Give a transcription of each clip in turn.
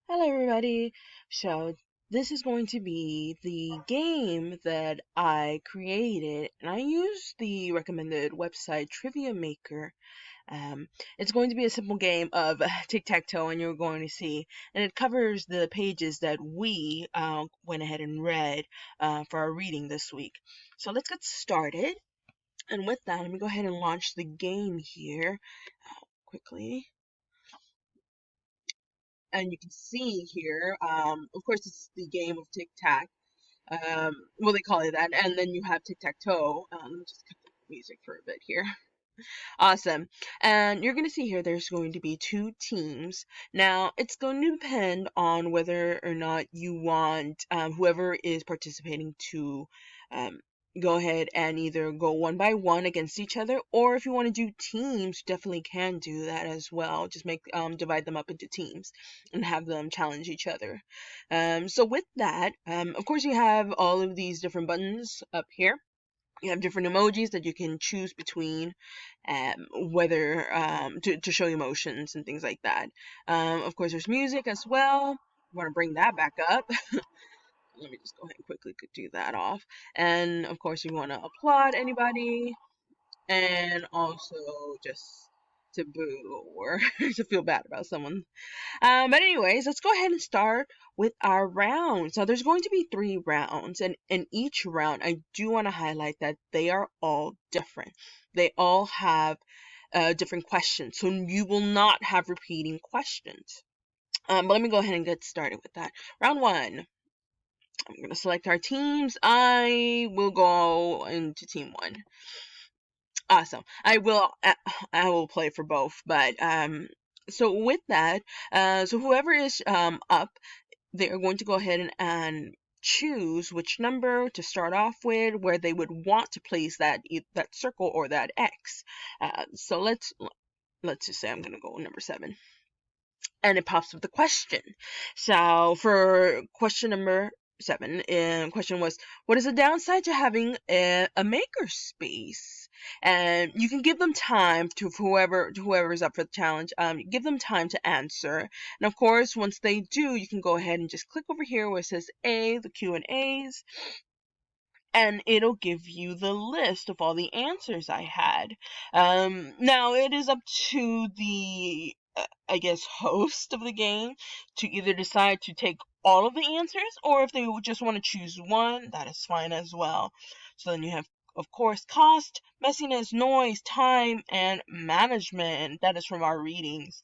Hello, everybody. So, this is going to be the game that I created, and I used the recommended website Trivia Maker. Um, it's going to be a simple game of tic-tac-toe, and you're going to see, and it covers the pages that we went ahead and read for our reading this week. So, let's get started. And with that, let me go ahead and launch the game here quickly. And you can see here, of course, it's the game of tic tac. Well, they call it that. And then you have tic tac toe. Let me just cut the music for a bit here. Awesome. And you're going to see here there's going to be two teams. Now, it's going to depend on whether or not you want whoever is participating to um, go ahead and either go one by one against each other, or if you want to do teams, definitely can do that as well. Just make divide them up into teams and have them challenge each other. So with that, of course, you have all of these different buttons up here. You have different emojis that you can choose between, whether to show emotions and things like that. Of course, there's music as well. I want to bring that back up. Let me just go ahead and quickly do that off. And of course, you want to applaud anybody, and also just to boo or to feel bad about someone. But anyways, let's go ahead and start with our rounds. So there's going to be 3 rounds, and in each round, I do want to highlight that they are all different. They all have different questions, so you will not have repeating questions. But let me go ahead and get started with that. Round 1. I'm gonna select our teams. I will go into team 1. Awesome. I will play for both, but so with that, so whoever is up, they are going to go ahead and choose which number to start off with, where they would want to place that circle or that X. So let's just say I'm gonna go number 7, and it pops up the question. So for question number 7, question was, what is the downside to having a maker space? And you can give them time to whoever's up for the challenge. Give them time to answer, and of course, once they do, you can go ahead and just click over here where it says A, the Q and A's, and it'll give you the list of all the answers I had. Now it is up to the, I guess, host of the game to either decide to take all of the answers, or if they just want to choose one, that is fine as well. So then you have, of course, cost, messiness, noise, time, and management. That is from our readings.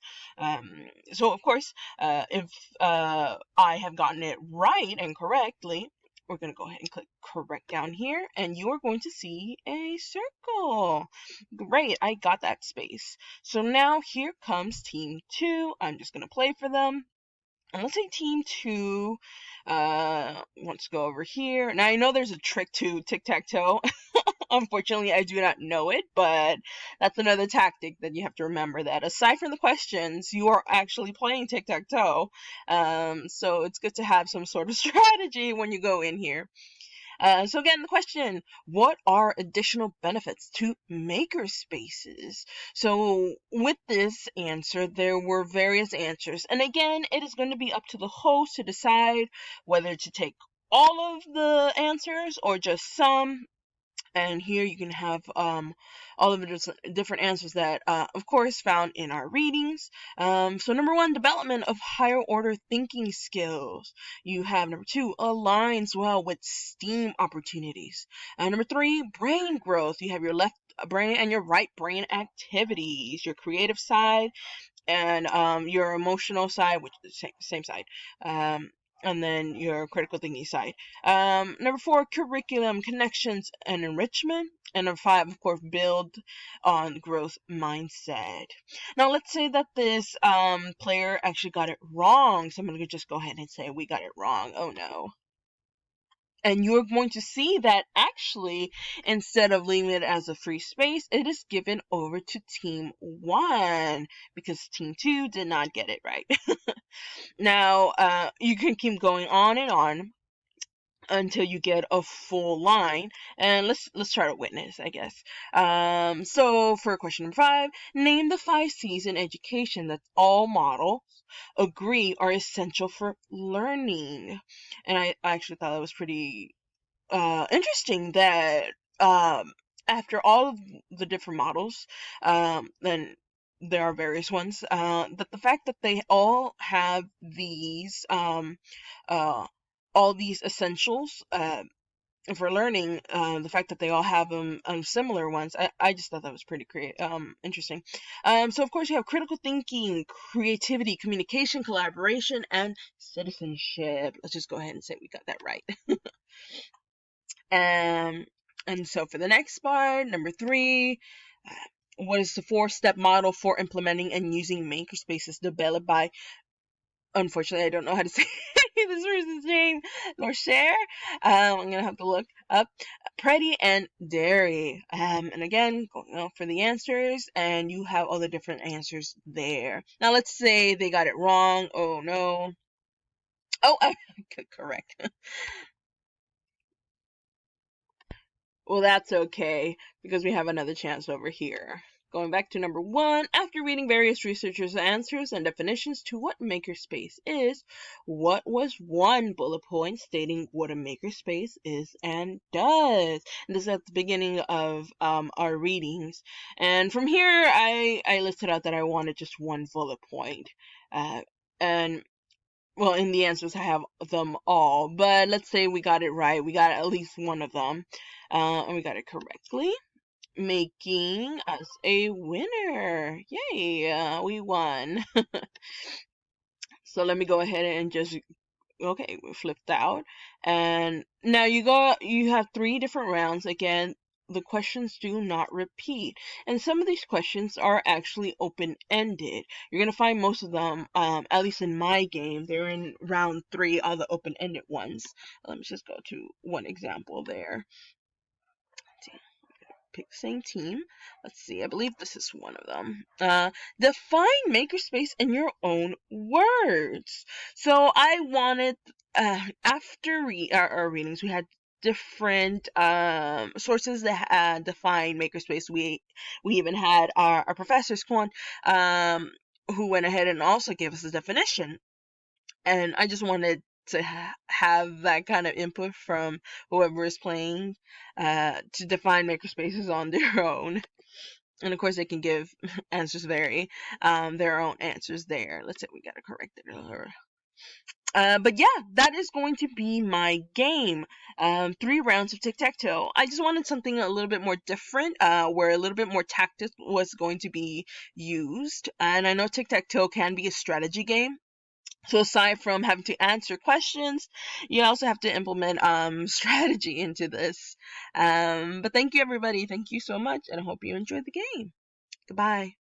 So, of course, if I have gotten it right and correctly, we're going to go ahead and click correct down here, and you are going to see a circle. Great, I got that space. So now here comes team 2. I'm just going to play for them. And let's say team 2 wants to go over here. Now I know there's a trick to tic-tac-toe. Unfortunately, I do not know it, but that's another tactic that you have to remember, that aside from the questions, you are actually playing tic-tac-toe. So it's good to have some sort of strategy when you go in here. So again, the question, what are additional benefits to makerspaces? So with this answer, there were various answers. And again, it is going to be up to the host to decide whether to take all of the answers or just some. And here you can have all of the different answers that, of course, found in our readings. So number 1, development of higher order thinking skills. You have number 2, aligns well with STEAM opportunities. Number 3, brain growth. You have your left brain and your right brain activities, your creative side, and your emotional side, which is the same side. And then your critical thinking side. Number 4, curriculum, connections, and enrichment. And number 5, of course, build on growth mindset. Now, let's say that this player actually got it wrong. So I'm going to just go ahead and say we got it wrong. Oh no. And you're going to see that actually, instead of leaving it as a free space, it is given over to team 1 because team 2 did not get it right. Now, you can keep going on and on. until you get a full line. And let's try to witness, I guess. So for question number 5, name the 5 C's in education that all models agree are essential for learning. And I actually thought that was pretty interesting that after all of the different models, then there are various ones, that the fact that they all have these uh, all these essentials for learning, the fact that they all have them similar ones, I just thought that was pretty interesting. So of course you have critical thinking, creativity, communication, collaboration, and citizenship. Let's just go ahead and say we got that right. Um, and so for the next part, number 3, what is the 4-step model for implementing and using makerspaces developed by, unfortunately, I don't know how to say this person's name, nor share. I'm gonna have to look up Pretty and Dairy. And again, going for the answers, and you have all the different answers there. Now, let's say they got it wrong. Oh no. Oh, I could correct. Well, that's okay, because we have another chance over here. Going back to number 1, after reading various researchers' answers and definitions to what makerspace is, what was one bullet point stating what a makerspace is and does? And this is at the beginning of our readings. And from here, I listed out that I wanted just one bullet point. And well, in the answers, I have them all, but let's say we got it right. We got at least one of them, and we got it correctly, making us a winner. Yay, we won. So let me go ahead and just, okay, we flipped out. And now you have 3 different rounds. Again, the questions do not repeat. And some of these questions are actually open-ended. You're going to find most of them, at least in my game, they're in round 3, are the open-ended ones. Let me just go to one example there. Pick the same team. Let's see, I believe this is one of them. Define makerspace in your own words. So I wanted, after our readings, we had different sources that define makerspace. We even had our professors, Quan, who went ahead and also gave us a definition. And I just wanted to have that kind of input from whoever is playing, to define makerspaces on their own. And of course, they can give answers vary, their own answers there. Let's say we got to correct it. But yeah, that is going to be my game. 3 rounds of tic-tac-toe. I just wanted something a little bit more different, where a little bit more tactics was going to be used. And I know tic-tac-toe can be a strategy game. So aside from having to answer questions, you also have to implement strategy into this. But thank you, everybody. Thank you so much, and I hope you enjoyed the game. Goodbye.